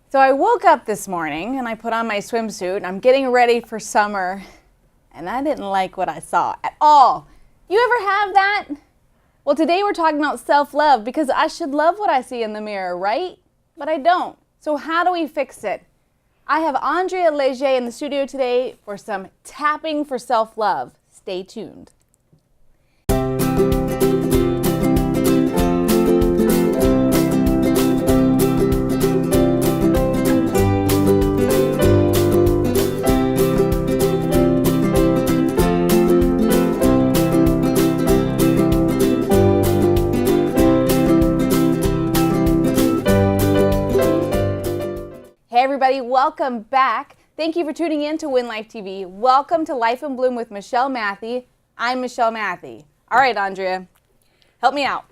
So I woke up this morning and I put on my swimsuit and I'm getting ready for summer and I didn't like what I saw at all. You ever have that? Well, today we're talking about self-love because I should love what I see in the mirror, right? But I don't. So how do we fix it? I have Andrea Leger in the studio today for some tapping for self-love. Stay tuned. Hey everybody, welcome back. Thank you for tuning in to Win Life TV. Welcome to Life in Bloom with Michelle Matthey. I'm Michelle Matthey. All right, Andrea, help me out.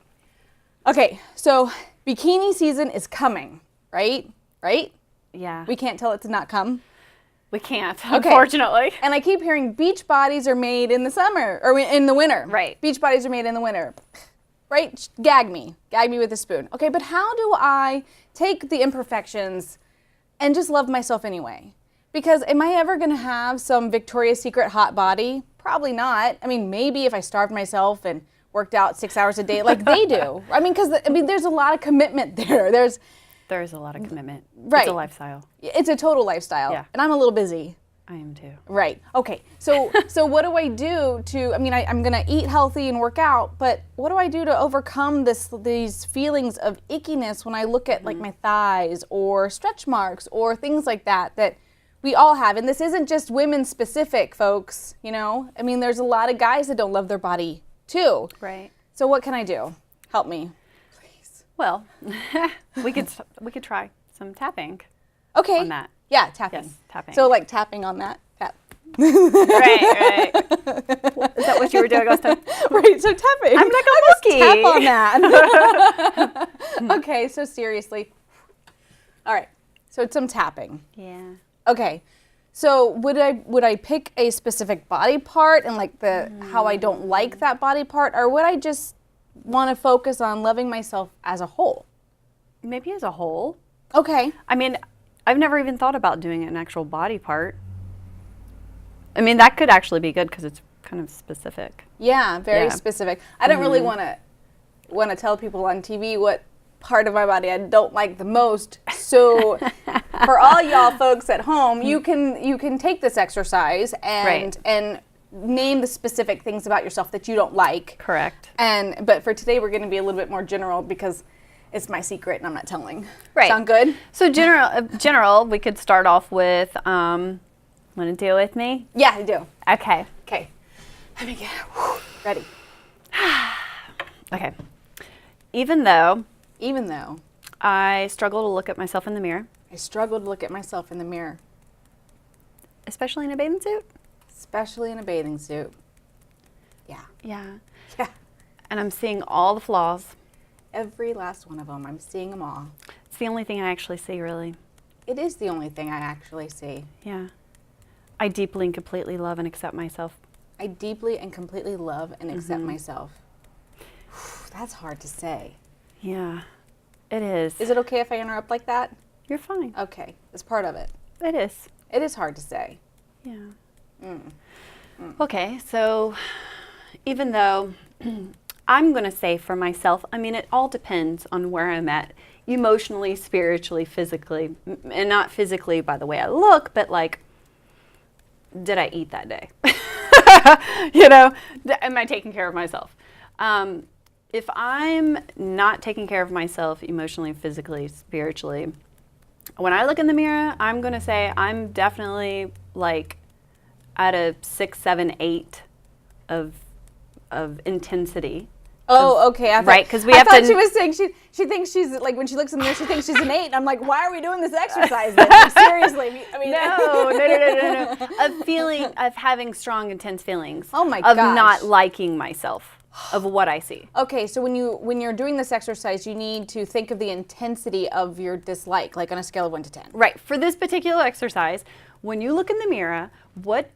Okay, so bikini season is coming, right? Right? Yeah. We can't tell it to not come. We can't, unfortunately. And I keep hearing beach bodies are made in the summer, or in the winter. Right. Beach bodies are made in the winter. Right? Gag me with a spoon. Okay, but how do I take the imperfections and just love myself anyway? Because am I ever gonna have some Victoria's Secret hot body? Probably not. I mean, maybe if I starved myself and worked out 6 hours a day like they do. I mean, there's a lot of commitment there. There's a lot of commitment. Right. It's a lifestyle. It's a total lifestyle. Yeah. And I'm a little busy. I am too. Right. Okay. So what do I do to, I'm going to eat healthy and work out, but what do I do to overcome these feelings of ickiness when I look at like my thighs or stretch marks or things like that we all have? And this isn't just women specific, folks, you know? I mean, there's a lot of guys that don't love their body too. Right. So what can I do? Help me, please. Well, we could try some tapping. Okay. On that. Yeah, tapping. Yes, tapping. So like tapping on that. Tap. Right. Is that what you were doing last time? Right, so tapping. I'm like a monkey. Tap on that. Okay, so seriously. All right, so it's some tapping. Yeah. Okay, so would I pick a specific body part and like how I don't like that body part, or would I just want to focus on loving myself as a whole? Maybe as a whole. Okay. I mean, I've never even thought about doing an actual body part. I mean, that could actually be good because it's kind of specific. Yeah, very Yeah. specific. I don't really want to tell people on TV what part of my body I don't like the most. So for all y'all folks at home, you can take this exercise and name the specific things about yourself that you don't like. Correct. But for today we're going to be a little bit more general because it's my secret and I'm not telling. Right. Sound good? So general, we could start off with, want to do it with me? Yeah, I do. Okay. Okay. Let me get ready. Okay. Even though I struggle to look at myself in the mirror, struggle to look at myself in the mirror, especially in a bathing suit. especially in a bathing suit. Yeah. Yeah. Yeah. And I'm seeing all the flaws. Every last one of them. I'm seeing them all. It's the only thing I actually see, really. It is the only thing I actually see. Yeah. I deeply and completely love and accept myself. I deeply and completely love and accept myself. That's hard to say. Yeah. It is. Is it okay if I interrupt like that? You're fine. Okay. It's part of it. It is. It is hard to say. Yeah. Okay, so even though I'm going to say for myself, I mean, it all depends on where I'm at emotionally, spiritually, physically, and not physically by the way I look, but like, did I eat that day? You know, am I taking care of myself? If I'm not taking care of myself emotionally, physically, spiritually, when I look in the mirror, I'm going to say I'm definitely like at a 6, 7, 8 of intensity. Oh, okay. Right, because we I have thought to. she was saying she thinks she's like when she looks in the mirror she thinks she's an 8. And I'm like, why are we doing this exercise then? Like, seriously, I mean, No. Of having strong, intense feelings. Oh my Of gosh. not liking myself, of what I see. Okay, so when you're doing this exercise, you need to think of the intensity of your dislike, like on a scale of 1 to 10. Right. For this particular exercise, when you look in the mirror, what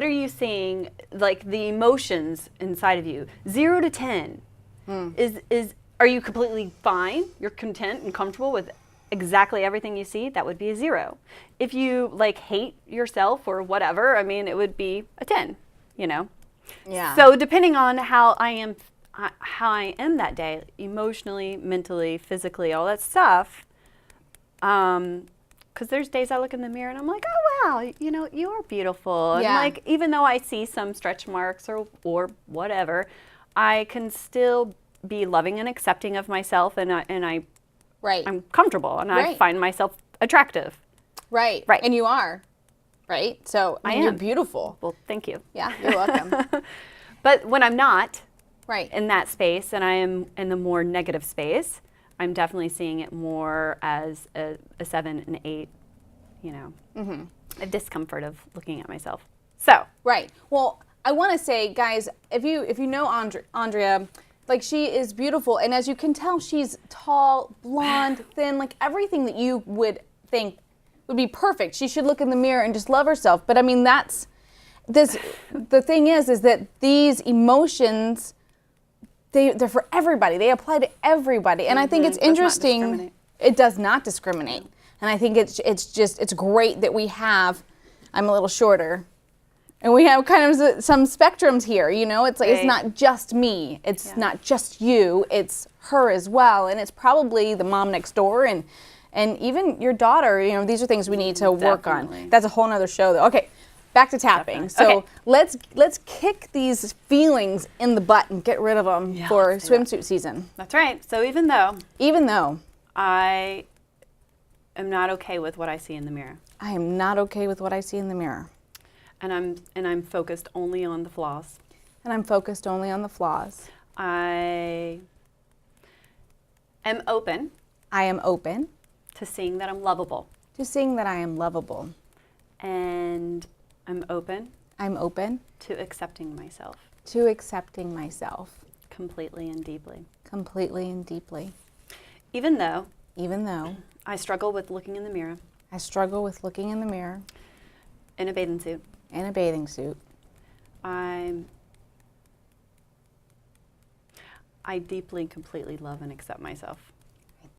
are you seeing? Like the emotions inside of you, 0 to 10, are you completely fine? You're content and comfortable with exactly everything you see, that would be a 0. If you like hate yourself or whatever, I mean, it would be a 10, you know? Yeah. So depending on how I am that day, emotionally, mentally, physically, all that stuff, because there's days I look in the mirror and I'm like, oh wow, you know, you are beautiful. Yeah. And like, even though I see some stretch marks or whatever, I can still be loving and accepting of myself, and right. I'm comfortable, and I Right. find myself attractive. Right. Right. And you are. Right? So I you're am. beautiful. Well, thank you. Yeah, you're welcome. But when I'm not Right. in that space and I am in the more negative space, I'm definitely seeing it more as a 7, an 8, you know, a discomfort of looking at myself. So, Right. Well, I want to say, guys, if you know Andrea, like, she is beautiful, and as you can tell, she's tall, blonde, thin, like everything that you would think would be perfect. She should look in the mirror and just love herself. But I mean, that's this. The thing is that these emotions, they're for everybody. They apply to everybody, and I think it's Does not interesting. discriminate. It does not discriminate, and I think it's great that we have. I'm a little shorter. And we have kind of some spectrums here, you know? It's like, it's Right. not just me. It's not just you. It's her as well. And it's probably the mom next door and even your daughter. You know, these are things we need to work on. Definitely. That's a whole nother show, though. Okay, back to tapping. Definitely. So Okay. let's kick these feelings in the butt and get rid of them Yeah, for let's do that. swimsuit season. that's right. So even though Even though I am not okay with what I see in the mirror, I am not okay with what I see in the mirror, and I'm focused only on the flaws, and I'm focused only on the flaws, I am open I am open to seeing that I'm lovable, to seeing that I am lovable. and I'm open I'm open to accepting myself to accepting myself completely and deeply. completely and deeply, Even though even though I struggle with looking in the mirror I struggle with looking in the mirror in a bathing suit, in a bathing suit. I deeply and completely love and accept myself.